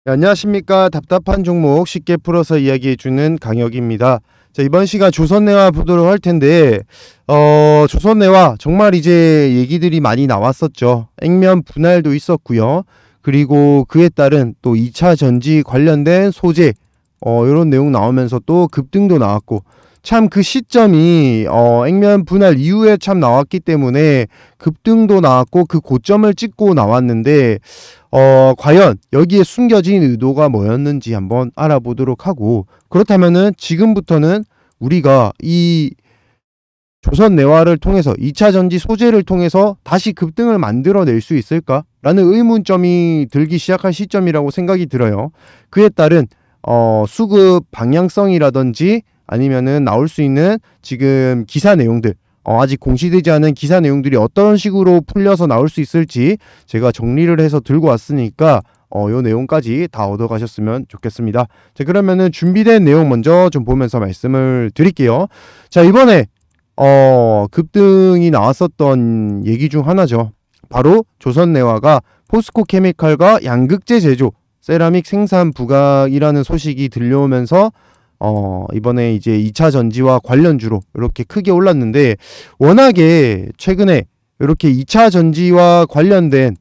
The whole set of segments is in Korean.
네, 안녕하십니까. 답답한 종목 쉽게 풀어서 이야기해주는 강혁입니다. 자, 이번 시간 조선내화 보도록 할 텐데 조선내화 정말 이제 얘기들이 많이 나왔었죠. 액면 분할도 있었고요. 그리고 그에 따른 또 2차 전지 관련된 소재 이런 내용 나오면서 또 급등도 나왔고, 참 그 시점이 액면 분할 이후에 참 나왔기 때문에 급등도 나왔고 그 고점을 찍고 나왔는데, 과연 여기에 숨겨진 의도가 뭐였는지 한번 알아보도록 하고, 그렇다면은 지금부터는 우리가 이 조선내화를 통해서 2차 전지 소재를 통해서 다시 급등을 만들어낼 수 있을까? 라는 의문점이 들기 시작한 시점이라고 생각이 들어요. 그에 따른 수급 방향성이라든지 아니면은 나올 수 있는 지금 기사 내용들, 아직 공시되지 않은 기사 내용들이 어떤 식으로 풀려서 나올 수 있을지 제가 정리를 해서 들고 왔으니까 요 내용까지 다 얻어가셨으면 좋겠습니다. 자, 그러면은 준비된 내용 먼저 좀 보면서 말씀을 드릴게요. 자, 이번에 급등이 나왔었던 얘기 중 하나죠. 바로 조선내화가 포스코 케미칼과 양극재 제조 세라믹 생산 부각이라는 소식이 들려오면서 이번에 이제 2차 전지와 관련주로 이렇게 크게 올랐는데, 워낙에 최근에 이렇게 2차 전지와 관련된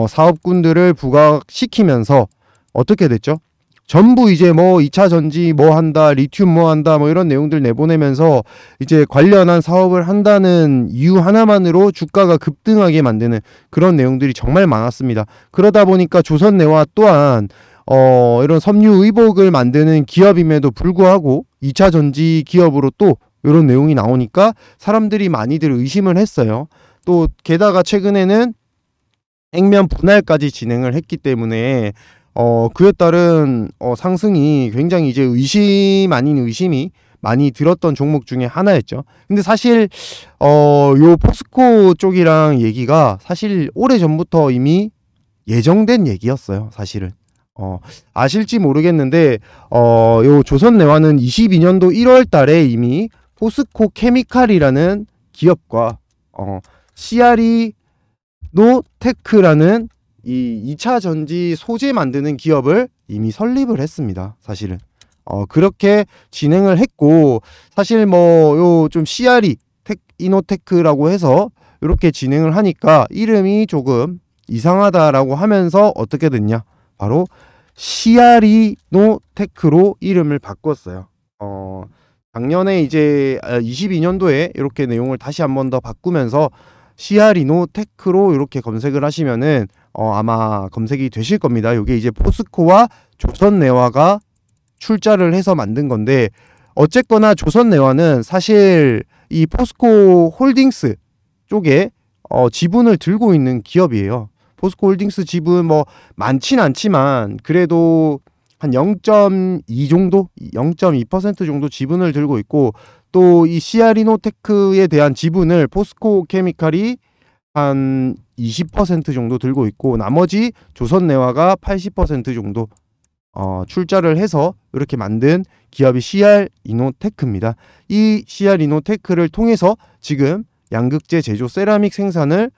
사업군들을 부각시키면서 어떻게 됐죠? 전부 이제 뭐 2차 전지 뭐 한다, 리튬 뭐 한다, 뭐 이런 내용들 내보내면서 이제 관련한 사업을 한다는 이유 하나만으로 주가가 급등하게 만드는 그런 내용들이 정말 많았습니다. 그러다 보니까 조선내화 또한 이런 섬유 의복을 만드는 기업임에도 불구하고 2차 전지 기업으로 또 이런 내용이 나오니까 사람들이 많이들 의심을 했어요. 또 게다가 최근에는 액면 분할까지 진행을 했기 때문에 그에 따른 상승이 굉장히 이제 의심 아닌 의심이 많이 들었던 종목 중에 하나였죠. 근데 사실 요 포스코 쪽이랑 얘기가 사실 오래전부터 이미 예정된 얘기였어요. 사실은 아실지 모르겠는데 요 조선내화는 22년도 1월 달에 이미 포스코 케미칼이라는 기업과 시아리노테크라는 이 2차 전지 소재 만드는 기업을 이미 설립을 했습니다. 사실은 그렇게 진행을 했고, 사실 뭐 요 좀 시아리이노테크라고 해서 이렇게 진행을 하니까 이름이 조금 이상하다라고 하면서 어떻게 됐냐, 바로 시아리노테크로 이름을 바꿨어요. 작년에 이제 22년도에 이렇게 내용을 다시 한 번 더 바꾸면서 시아리노테크로 이렇게 검색을 하시면은 아마 검색이 되실 겁니다. 이게 이제 포스코와 조선내화가 출자를 해서 만든 건데, 어쨌거나 조선내화는 사실 이 포스코 홀딩스 쪽에 지분을 들고 있는 기업이에요. 포스코 홀딩스 지분 뭐 많진 않지만 그래도 한 0.2 정도, 0.2% 정도 지분을 들고 있고, 또 이 시아리노테크에 대한 지분을 포스코 케미칼이 한 20% 정도 들고 있고, 나머지 조선내화가 80% 정도 출자를 해서 이렇게 만든 기업이 시아리노테크입니다. 이 시아리노테크를 통해서 지금 양극재 제조 세라믹 생산을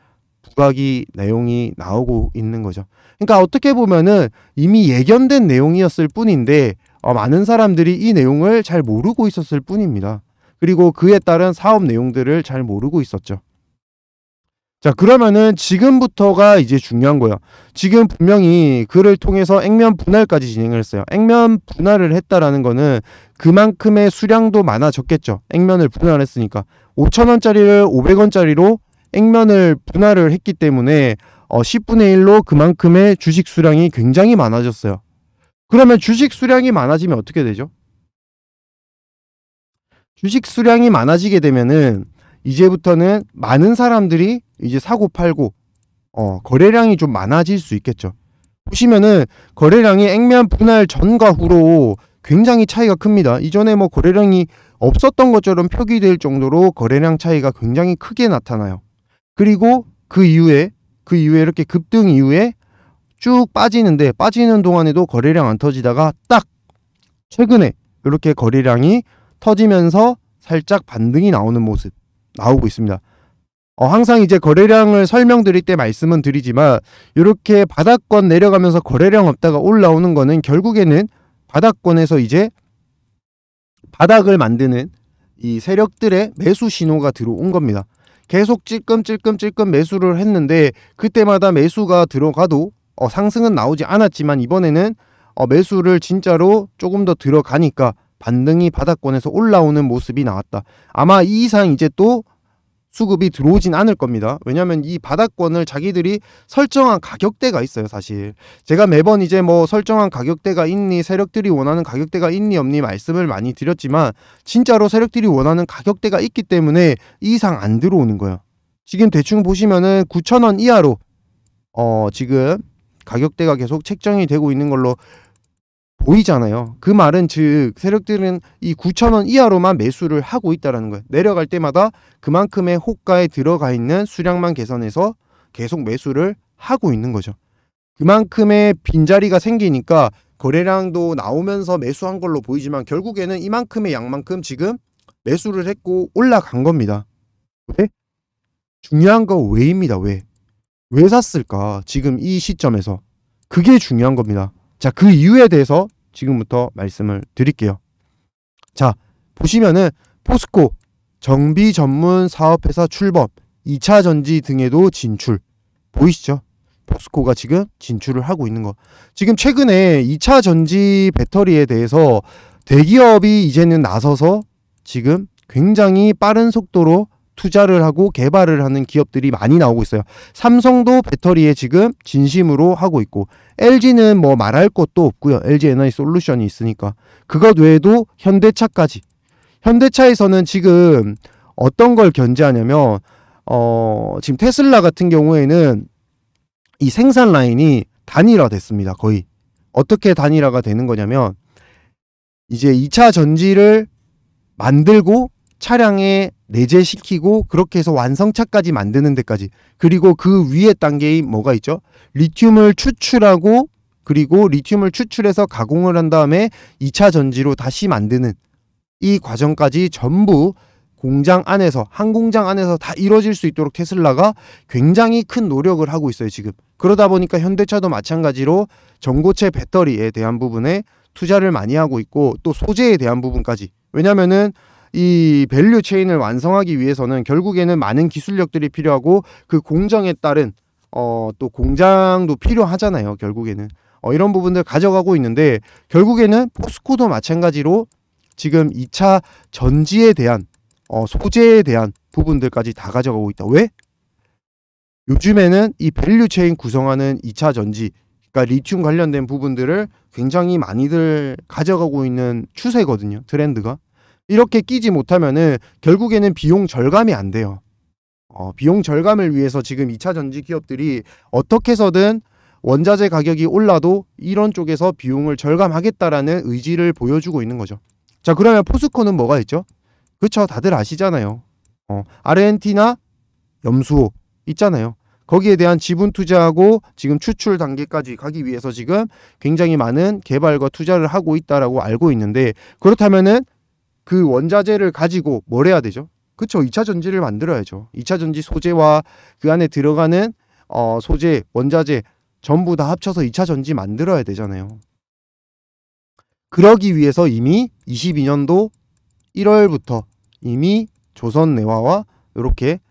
부각이 내용이 나오고 있는 거죠. 그러니까 어떻게 보면은 이미 예견된 내용이었을 뿐인데 많은 사람들이 이 내용을 잘 모르고 있었을 뿐입니다. 그리고 그에 따른 사업 내용들을 잘 모르고 있었죠. 자, 그러면은 지금부터가 이제 중요한 거예요. 지금 분명히 그를 통해서 액면 분할까지 진행을 했어요. 액면 분할을 했다라는 거는 그만큼의 수량도 많아졌겠죠. 액면을 분할했으니까 5,000원짜리를 500원짜리로 액면을 분할을 했기 때문에 10분의 1로 그만큼의 주식 수량이 굉장히 많아졌어요. 그러면 주식 수량이 많아지면 어떻게 되죠? 주식 수량이 많아지게 되면은 이제부터는 많은 사람들이 이제 사고 팔고 거래량이 좀 많아질 수 있겠죠. 보시면은 거래량이 액면 분할 전과 후로 굉장히 차이가 큽니다. 이전에 뭐 거래량이 없었던 것처럼 표기될 정도로 거래량 차이가 굉장히 크게 나타나요. 그리고 그 이후에 이렇게 급등 이후에 쭉 빠지는데, 빠지는 동안에도 거래량 안 터지다가 딱 최근에 이렇게 거래량이 터지면서 살짝 반등이 나오는 모습 나오고 있습니다. 항상 이제 거래량을 설명드릴 때 말씀은 드리지만 이렇게 바닥권 내려가면서 거래량 없다가 올라오는 거는 결국에는 바닥권에서 이제 바닥을 만드는 이 세력들의 매수 신호가 들어온 겁니다. 계속 찔끔찔끔 매수를 했는데 그때마다 매수가 들어가도 상승은 나오지 않았지만 이번에는 매수를 진짜로 조금 더 들어가니까 반등이 바닥권에서 올라오는 모습이 나왔다. 아마 이 이상 이제 또 수급이 들어오진 않을 겁니다. 왜냐하면 이 바닥권을 자기들이 설정한 가격대가 있어요. 사실 제가 매번 이제 뭐 설정한 가격대가 있니, 세력들이 원하는 가격대가 있니 없니 말씀을 많이 드렸지만 진짜로 세력들이 원하는 가격대가 있기 때문에 이 이상 안 들어오는 거예요. 지금 대충 보시면은 9,000원 이하로 지금 가격대가 계속 책정이 되고 있는 걸로 보이잖아요. 그 말은 즉 세력들은 이 9,000원 이하로만 매수를 하고 있다는 거예요. 내려갈 때마다 그만큼의 호가에 들어가 있는 수량만 계산해서 계속 매수를 하고 있는 거죠. 그만큼의 빈자리가 생기니까 거래량도 나오면서 매수한 걸로 보이지만 결국에는 이만큼의 양만큼 지금 매수를 했고 올라간 겁니다. 왜? 중요한 거 왜입니다. 왜 샀을까? 지금 이 시점에서 그게 중요한 겁니다. 자, 그 이유에 대해서 지금부터 말씀을 드릴게요. 자, 보시면은 포스코 정비 전문 사업회사 출범, 2차 전지 등에도 진출. 보이시죠? 포스코가 지금 진출을 하고 있는 거. 지금 최근에 2차 전지 배터리에 대해서 대기업이 이제는 나서서 지금 굉장히 빠른 속도로 투자를 하고 개발을 하는 기업들이 많이 나오고 있어요. 삼성도 배터리에 지금 진심으로 하고 있고 LG는 뭐 말할 것도 없고요. LG 에너지 솔루션이 있으니까. 그것 외에도 현대차까지. 현대차에서는 지금 어떤 걸 견제하냐면 지금 테슬라 같은 경우에는 이 생산 라인이 단일화 됐습니다. 거의. 어떻게 단일화가 되는 거냐면 이제 2차 전지를 만들고 차량에 내재시키고 그렇게 해서 완성차까지 만드는 데까지, 그리고 그 위에 단계인 뭐가 있죠? 리튬을 추출하고 그리고 리튬을 추출해서 가공을 한 다음에 2차 전지로 다시 만드는 이 과정까지 전부 공장 안에서, 한 공장 안에서 다 이루어질 수 있도록 테슬라가 굉장히 큰 노력을 하고 있어요. 지금 그러다 보니까 현대차도 마찬가지로 전고체 배터리에 대한 부분에 투자를 많이 하고 있고 또 소재에 대한 부분까지. 왜냐면은 이 밸류 체인을 완성하기 위해서는 결국에는 많은 기술력들이 필요하고 그 공정에 따른 또 공장도 필요하잖아요. 결국에는 이런 부분들 가져가고 있는데 결국에는 포스코도 마찬가지로 지금 2차 전지에 대한 소재에 대한 부분들까지 다 가져가고 있다. 왜? 요즘에는 이 밸류 체인 구성하는 2차 전지, 그러니까 리튬 관련된 부분들을 굉장히 많이들 가져가고 있는 추세거든요. 트렌드가. 이렇게 끼지 못하면은 결국에는 비용 절감이 안 돼요. 비용 절감을 위해서 지금 2차 전지 기업들이 어떻게 해서든 원자재 가격이 올라도 이런 쪽에서 비용을 절감하겠다라는 의지를 보여주고 있는 거죠. 자, 그러면 포스코는 뭐가 있죠? 그쵸, 다들 아시잖아요. 아르헨티나 염수호 있잖아요. 거기에 대한 지분 투자하고 지금 추출 단계까지 가기 위해서 지금 굉장히 많은 개발과 투자를 하고 있다라고 알고 있는데, 그렇다면은 그 원자재를 가지고 뭘 해야 되죠? 그쵸, 2차 전지를 만들어야죠. 2차 전지 소재와 그 안에 들어가는 소재, 원자재 전부 다 합쳐서 2차 전지 만들어야 되잖아요. 그러기 위해서 이미 22년도 1월부터 이미 조선내화와 이렇게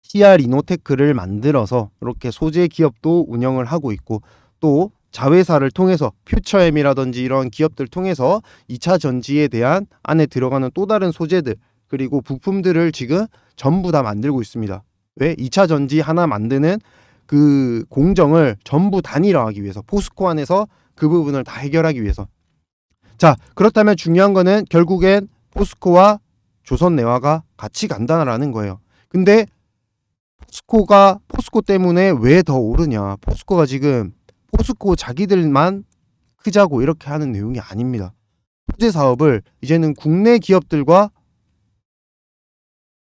CR 이노테크를 만들어서 이렇게 소재 기업도 운영을 하고 있고 또 자회사를 통해서 퓨처엠이라든지 이런 기업들 통해서 2차 전지에 대한 안에 들어가는 또 다른 소재들 그리고 부품들을 지금 전부 다 만들고 있습니다. 왜? 2차 전지 하나 만드는 그 공정을 전부 단일화하기 위해서, 포스코 안에서 그 부분을 다 해결하기 위해서. 자, 그렇다면 중요한 거는 결국엔 포스코와 조선내화가 같이 간다라는 거예요. 근데 포스코 때문에 왜 더 오르냐? 포스코가 지금 포스코 자기들만 크자고 이렇게 하는 내용이 아닙니다. 소재 사업을 이제는 국내 기업들과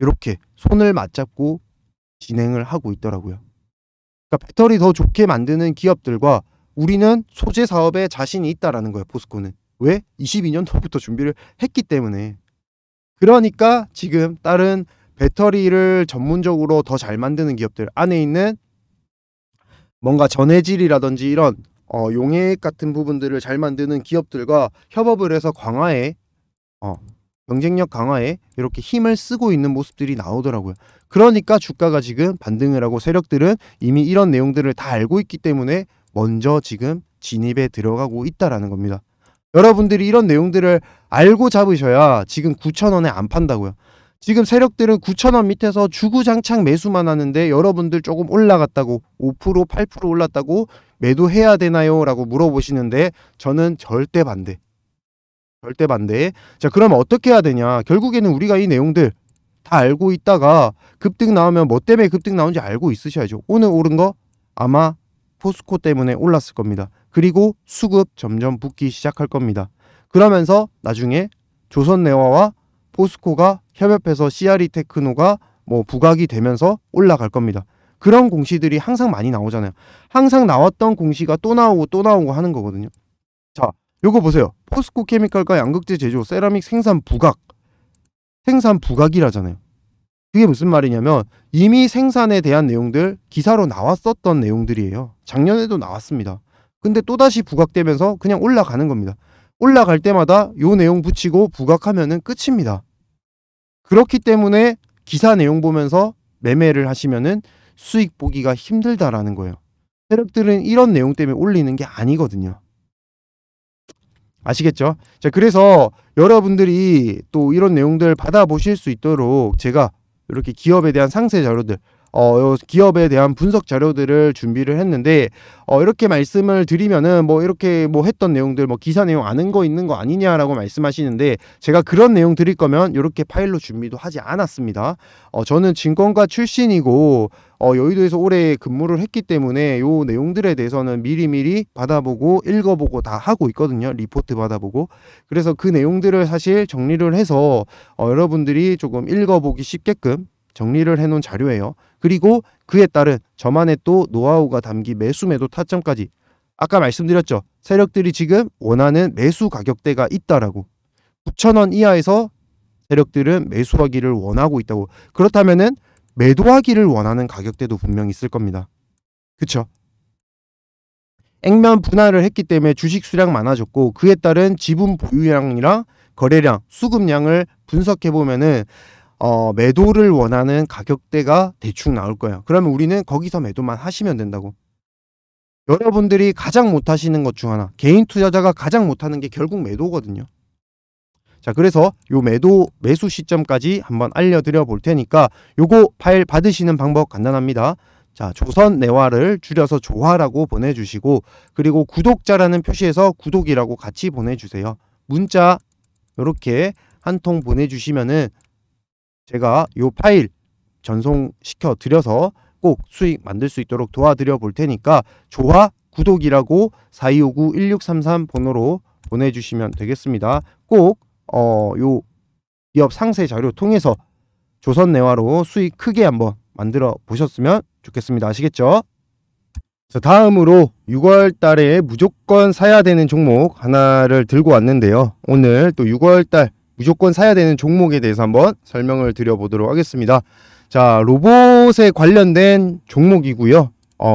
이렇게 손을 맞잡고 진행을 하고 있더라고요. 그러니까 배터리 더 좋게 만드는 기업들과 우리는 소재 사업에 자신이 있다라는 거예요. 포스코는. 왜? 22년도부터 준비를 했기 때문에. 그러니까 지금 다른 배터리를 전문적으로 더 잘 만드는 기업들, 안에 있는 뭔가 전해질이라든지 이런 용액 같은 부분들을 잘 만드는 기업들과 협업을 해서 강화에 경쟁력 강화에 이렇게 힘을 쓰고 있는 모습들이 나오더라고요. 그러니까 주가가 지금 반등을 하고, 세력들은 이미 이런 내용들을 다 알고 있기 때문에 먼저 지금 진입에 들어가고 있다라는 겁니다. 여러분들이 이런 내용들을 알고 잡으셔야 지금 9,000원에 안 판다고요. 지금 세력들은 9,000원 밑에서 주구장창 매수만 하는데, 여러분들 조금 올라갔다고 5% 8% 올랐다고 매도해야 되나요? 라고 물어보시는데 저는 절대 반대. 절대 반대. 자, 그럼 어떻게 해야 되냐? 결국에는 우리가 이 내용들 다 알고 있다가 급등 나오면 뭐 때문에 급등 나온지 알고 있으셔야죠. 오늘 오른 거 아마 포스코 때문에 올랐을 겁니다. 그리고 수급 점점 붙기 시작할 겁니다. 그러면서 나중에 조선내화와 포스코가 협업해서 CRE테크노가 뭐 부각이 되면서 올라갈 겁니다. 그런 공시들이 항상 많이 나오잖아요. 항상 나왔던 공시가 또 나오고 또 나오고 하는 거거든요. 자, 요거 보세요. 포스코 케미칼과 양극재 제조 세라믹 생산 부각이라잖아요. 그게 무슨 말이냐면 이미 생산에 대한 내용들 기사로 나왔었던 내용들이에요. 작년에도 나왔습니다. 근데 또다시 부각되면서 그냥 올라가는 겁니다. 올라갈 때마다 요 내용 붙이고 부각하면은 끝입니다. 그렇기 때문에 기사 내용 보면서 매매를 하시면은 수익 보기가 힘들다라는 거예요. 세력들은 이런 내용 때문에 올리는 게 아니거든요. 아시겠죠? 자, 그래서 여러분들이 또 이런 내용들 받아보실 수 있도록 제가 이렇게 기업에 대한 상세 자료들, 기업에 대한 분석 자료들을 준비를 했는데, 이렇게 말씀을 드리면은 뭐 이렇게 뭐 했던 내용들, 뭐 기사 내용 아는 거 있는 거 아니냐라고 말씀하시는데, 제가 그런 내용 드릴 거면 이렇게 파일로 준비도 하지 않았습니다. 저는 증권가 출신이고 여의도에서 오래 근무를 했기 때문에 요 내용들에 대해서는 미리미리 받아보고 읽어보고 다 하고 있거든요. 리포트 받아보고. 그래서 그 내용들을 사실 정리를 해서 여러분들이 조금 읽어보기 쉽게끔 정리를 해놓은 자료예요. 그리고 그에 따른 저만의 또 노하우가 담긴 매수 매도 타점까지. 아까 말씀드렸죠. 세력들이 지금 원하는 매수 가격대가 있다라고. 9,000원 이하에서 세력들은 매수하기를 원하고 있다고. 그렇다면은 매도하기를 원하는 가격대도 분명히 있을 겁니다. 그쵸? 액면 분할을 했기 때문에 주식 수량 많아졌고, 그에 따른 지분 보유량이랑 거래량, 수급량을 분석해 보면은 매도를 원하는 가격대가 대충 나올 거예요. 그러면 우리는 거기서 매도만 하시면 된다고. 여러분들이 가장 못하시는 것 중 하나, 개인 투자자가 가장 못하는 게 결국 매도거든요. 자, 그래서 요 매수 시점까지 한번 알려드려 볼 테니까 요거 파일 받으시는 방법 간단합니다. 자, 조선내화를 줄여서 조화라고 보내주시고, 그리고 구독자라는 표시에서 구독이라고 같이 보내주세요. 문자 요렇게 한 통 보내주시면은 제가 요 파일 전송시켜 드려서 꼭 수익 만들 수 있도록 도와드려 볼 테니까 조화 구독이라고 4259-1633 번호로 보내주시면 되겠습니다. 꼭 요 기업 상세 자료 통해서 조선내화로 수익 크게 한번 만들어 보셨으면 좋겠습니다. 아시겠죠? 자, 다음으로 6월 달에 무조건 사야 되는 종목 하나를 들고 왔는데요. 오늘 또 6월 달 무조건 사야 되는 종목에 대해서 한번 설명을 드려보도록 하겠습니다. 자, 로봇에 관련된 종목이고요.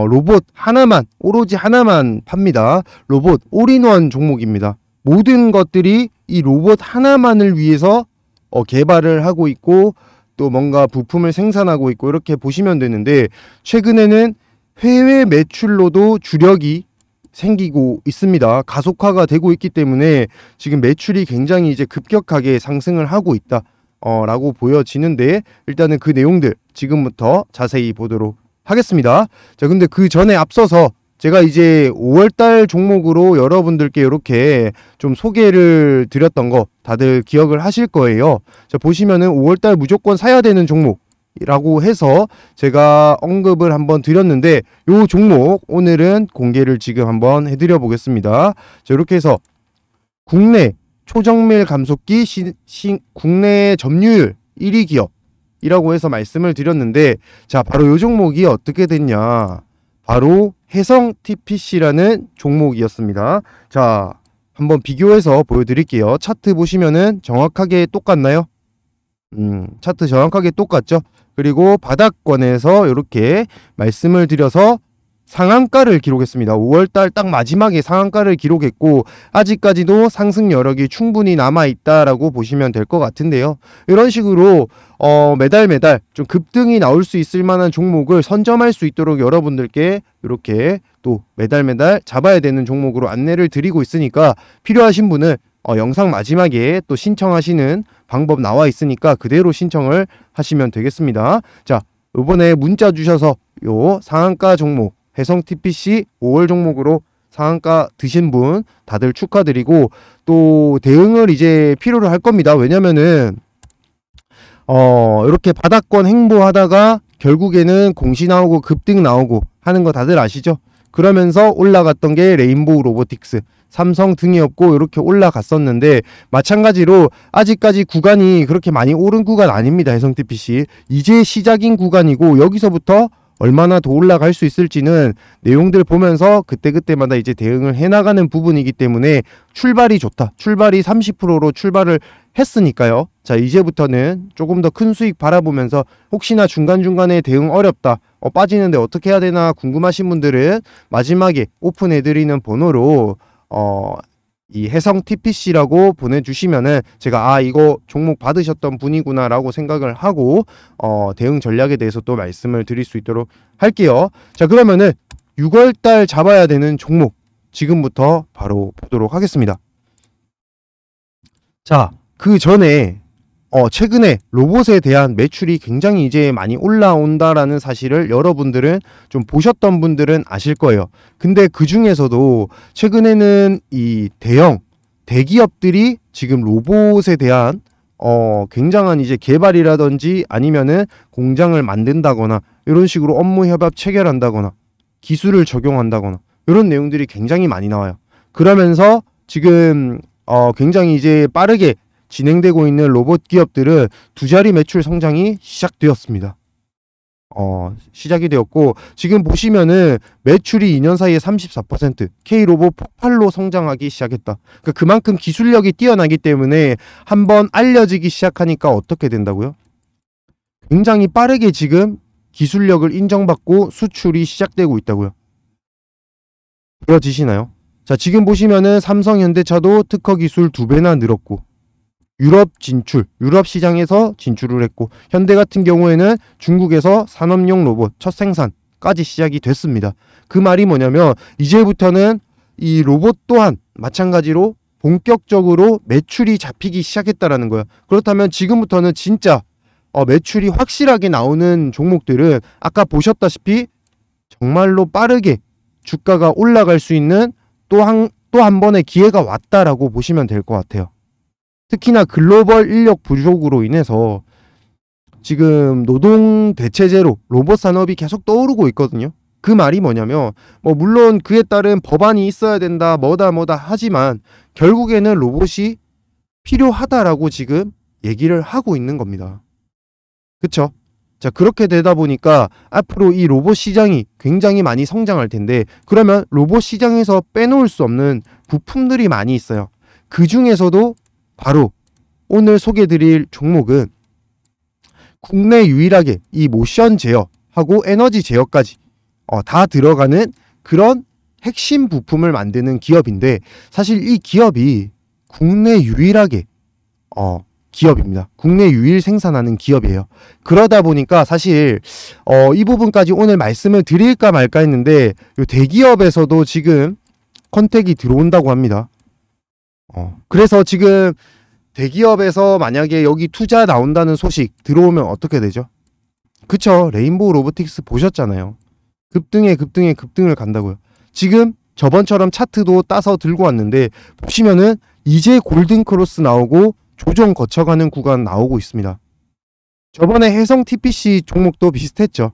로봇 하나만, 오로지 하나만 팝니다. 로봇 올인원 종목입니다. 모든 것들이 이 로봇 하나만을 위해서 개발을 하고 있고, 또 뭔가 부품을 생산하고 있고, 이렇게 보시면 되는데, 최근에는 해외 매출로도 주력이 생기고 있습니다. 가속화가 되고 있기 때문에 지금 매출이 굉장히 이제 급격하게 상승을 하고 있다 라고 보여지는데, 일단은 그 내용들 지금부터 자세히 보도록 하겠습니다. 자, 근데 그 전에 앞서서 제가 이제 5월달 종목으로 여러분들께 이렇게 좀 소개를 드렸던 거 다들 기억을 하실 거예요. 자, 보시면은 5월달 무조건 사야 되는 종목이라고 해서 제가 언급을 한번 드렸는데, 요 종목 오늘은 공개를 지금 한번 해드려 보겠습니다. 자, 이렇게 해서 국내 초정밀 감속기 국내 점유율 1위 기업이라고 해서 말씀을 드렸는데, 자, 바로 요 종목이 어떻게 됐냐, 바로 해성 TPC라는 종목이었습니다. 자, 한번 비교해서 보여드릴게요. 차트 보시면은 정확하게 똑같나요? 차트 정확하게 똑같죠. 그리고 바닥권에서 이렇게 말씀을 드려서 상한가를 기록했습니다. 5월달 딱 마지막에 상한가를 기록했고 아직까지도 상승 여력이 충분히 남아있다라고 보시면 될 것 같은데요. 이런 식으로 매달 좀 급등이 나올 수 있을 만한 종목을 선점할 수 있도록 여러분들께 이렇게 또 매달 잡아야 되는 종목으로 안내를 드리고 있으니까 필요하신 분은 영상 마지막에 또 신청하시는 방법 나와 있으니까 그대로 신청을 하시면 되겠습니다. 자, 이번에 문자 주셔서 요 상한가 종목 해성 TPC 5월 종목으로 상한가 드신 분 다들 축하드리고 또 대응을 이제 필요로 할 겁니다. 왜냐면은 이렇게 바닥권 행보하다가 결국에는 공시 나오고 급등 나오고 하는 거 다들 아시죠? 그러면서 올라갔던 게 레인보우 로보틱스, 삼성 등이었고 이렇게 올라갔었는데 마찬가지로 아직까지 구간이 그렇게 많이 오른 구간 아닙니다. 해성 TPC 이제 시작인 구간이고 여기서부터 얼마나 더 올라갈 수 있을지는 내용들 보면서 그때그때마다 이제 대응을 해나가는 부분이기 때문에 출발이 좋다. 출발이 30%로 출발을 했으니까요. 자, 이제부터는 조금 더 큰 수익 바라보면서 혹시나 중간중간에 대응 어렵다. 빠지는데 어떻게 해야 되나 궁금하신 분들은 마지막에 오픈해드리는 번호로 이 해성 TPC라고 보내주시면은 제가 이거 종목 받으셨던 분이구나 라고 생각을 하고 대응 전략에 대해서 또 말씀을 드릴 수 있도록 할게요. 자, 그러면은 6월달 잡아야 되는 종목 지금부터 바로 보도록 하겠습니다. 자, 그 전에 최근에 로봇에 대한 매출이 굉장히 이제 많이 올라온다라는 사실을 여러분들은 좀 보셨던 분들은 아실 거예요. 근데 그 중에서도 최근에는 이 대기업들이 지금 로봇에 대한 굉장한 이제 개발이라든지 아니면은 공장을 만든다거나 이런 식으로 업무 협약 체결한다거나 기술을 적용한다거나 이런 내용들이 굉장히 많이 나와요. 그러면서 지금 굉장히 이제 빠르게 진행되고 있는 로봇 기업들은 두 자리 매출 성장이 시작되었습니다. 시작이 되었고 지금 보시면은 매출이 2년 사이에 34% K로봇 폭발로 성장하기 시작했다. 그러니까 그만큼 기술력이 뛰어나기 때문에 한번 알려지기 시작하니까 어떻게 된다고요? 굉장히 빠르게 지금 기술력을 인정받고 수출이 시작되고 있다고요. 보여지시나요? 자, 지금 보시면은 삼성, 현대차도 특허 기술 2배나 늘었고 유럽 진출, 유럽 시장에서 진출을 했고 현대 같은 경우에는 중국에서 산업용 로봇 첫 생산까지 시작이 됐습니다. 그 말이 뭐냐면 이제부터는 이 로봇 또한 마찬가지로 본격적으로 매출이 잡히기 시작했다라는 거예요. 그렇다면 지금부터는 진짜 매출이 확실하게 나오는 종목들은 아까 보셨다시피 정말로 빠르게 주가가 올라갈 수 있는 또 한 번의 기회가 왔다라고 보시면 될 것 같아요. 특히나 글로벌 인력 부족으로 인해서 지금 노동 대체제로 로봇 산업이 계속 떠오르고 있거든요. 그 말이 뭐냐면 물론 그에 따른 법안이 있어야 된다 뭐다 하지만 결국에는 로봇이 필요하다라고 지금 얘기를 하고 있는 겁니다. 그쵸? 자, 그렇게 되다 보니까 앞으로 이 로봇 시장이 굉장히 많이 성장할 텐데 그러면 로봇 시장에서 빼놓을 수 없는 부품들이 많이 있어요. 그 중에서도 바로 오늘 소개드릴 종목은 국내 유일하게 이 모션 제어하고 에너지 제어까지 다 들어가는 그런 핵심 부품을 만드는 기업인데 사실 이 기업이 국내 유일하게 기업입니다. 국내 유일 생산하는 기업이에요. 그러다 보니까 사실 이 부분까지 오늘 말씀을 드릴까 말까 했는데 요 대기업에서도 지금 컨택이 들어온다고 합니다. 그래서 지금 대기업에서 만약에 여기 투자 나온다는 소식 들어오면 어떻게 되죠? 그쵸? 레인보우 로보틱스 보셨잖아요. 급등을 간다고요. 지금 저번처럼 차트도 따서 들고 왔는데 보시면은 이제 골든 크로스 나오고 조정 거쳐가는 구간 나오고 있습니다. 저번에 해성 TPC 종목도 비슷했죠.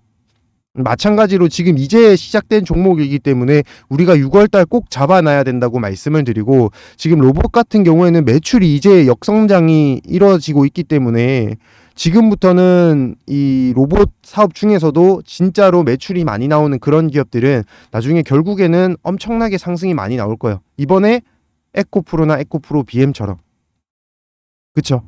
마찬가지로 지금 이제 시작된 종목이기 때문에 우리가 6월달 꼭 잡아놔야 된다고 말씀을 드리고 지금 로봇 같은 경우에는 매출이 이제 역성장이 이루어지고 있기 때문에 지금부터는 이 로봇 사업 중에서도 진짜로 매출이 많이 나오는 그런 기업들은 나중에 결국에는 엄청나게 상승이 많이 나올 거예요. 이번에 에코프로나 에코프로 BM처럼. 그쵸?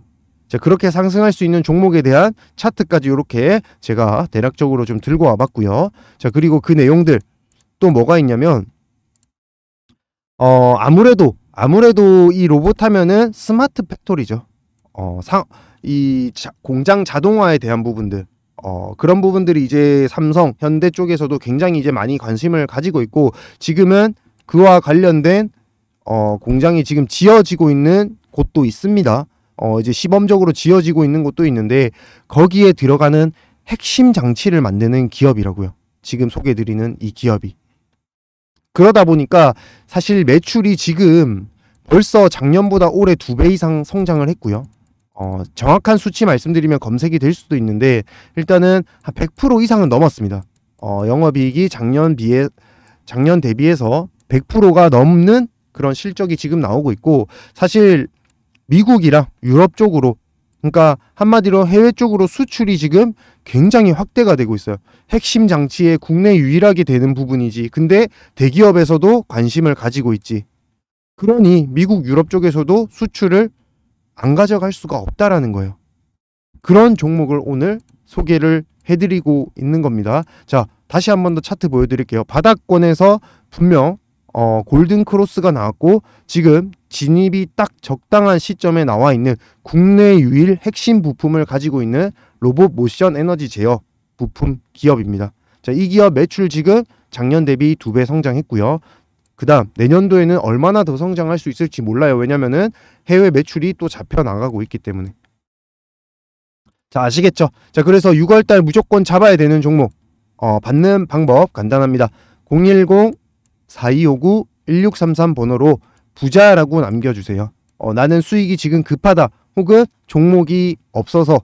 자, 그렇게 상승할 수 있는 종목에 대한 차트까지 이렇게 제가 대략적으로 좀 들고 와봤고요. 자, 그리고 그 내용들 또 뭐가 있냐면 아무래도 이 로봇 하면은 스마트 팩토리죠. 공장 자동화에 대한 부분들, 그런 부분들이 이제 삼성, 현대 쪽에서도 굉장히 이제 많이 관심을 가지고 있고, 지금은 그와 관련된 공장이 지금 지어지고 있는 곳도 있습니다. 이제 시범적으로 지어지고 있는 곳도 있는데, 거기에 들어가는 핵심 장치를 만드는 기업이라고요. 지금 소개해드리는 이 기업이. 그러다 보니까 사실 매출이 지금 벌써 작년보다 올해 2배 이상 성장을 했고요. 정확한 수치 말씀드리면 검색이 될 수도 있는데, 일단은 한 100% 이상은 넘었습니다. 영업이익이 작년 대비해서 100%가 넘는 그런 실적이 지금 나오고 있고, 사실 미국이랑 유럽 쪽으로, 그러니까 한마디로 해외 쪽으로 수출이 지금 굉장히 확대가 되고 있어요. 핵심 장치에 국내 유일하게 되는 부분이지. 근데 대기업에서도 관심을 가지고 있지. 그러니 미국, 유럽 쪽에서도 수출을 안 가져갈 수가 없다라는 거예요. 그런 종목을 오늘 소개를 해드리고 있는 겁니다. 자, 다시 한 번 더 차트 보여드릴게요. 바닥권에서 분명 골든 크로스가 나왔고, 지금 진입이 딱 적당한 시점에 나와 있는 국내 유일 핵심 부품을 가지고 있는 로봇 모션 에너지 제어 부품 기업입니다. 자, 이 기업 매출 지금 작년 대비 2배 성장했고요. 그 다음 내년도에는 얼마나 더 성장할 수 있을지 몰라요. 왜냐면은 해외 매출이 또 잡혀 나가고 있기 때문에. 자, 아시겠죠? 자, 그래서 6월달 무조건 잡아야 되는 종목, 받는 방법 간단합니다. 010-4259-1633 번호로 부자라고 남겨주세요. 나는 수익이 지금 급하다, 혹은 종목이 없어서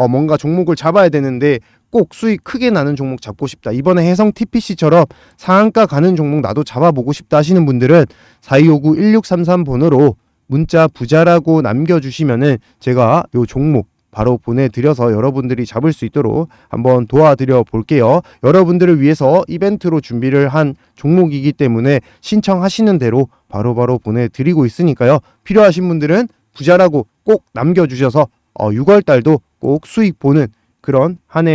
뭔가 종목을 잡아야 되는데 꼭 수익 크게 나는 종목 잡고 싶다, 이번에 해성 TPC처럼 상한가 가는 종목 나도 잡아보고 싶다 하시는 분들은 4259-1633 번호로 문자 부자라고 남겨주시면은 제가 요 종목 바로 보내드려서 여러분들이 잡을 수 있도록 한번 도와드려 볼게요. 여러분들을 위해서 이벤트로 준비를 한 종목이기 때문에 신청하시는 대로 바로바로 보내드리고 있으니까요. 필요하신 분들은 부자라고 꼭 남겨주셔서 6월달도 꼭 수익 보는 그런 한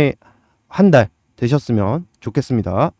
달 되셨으면 좋겠습니다.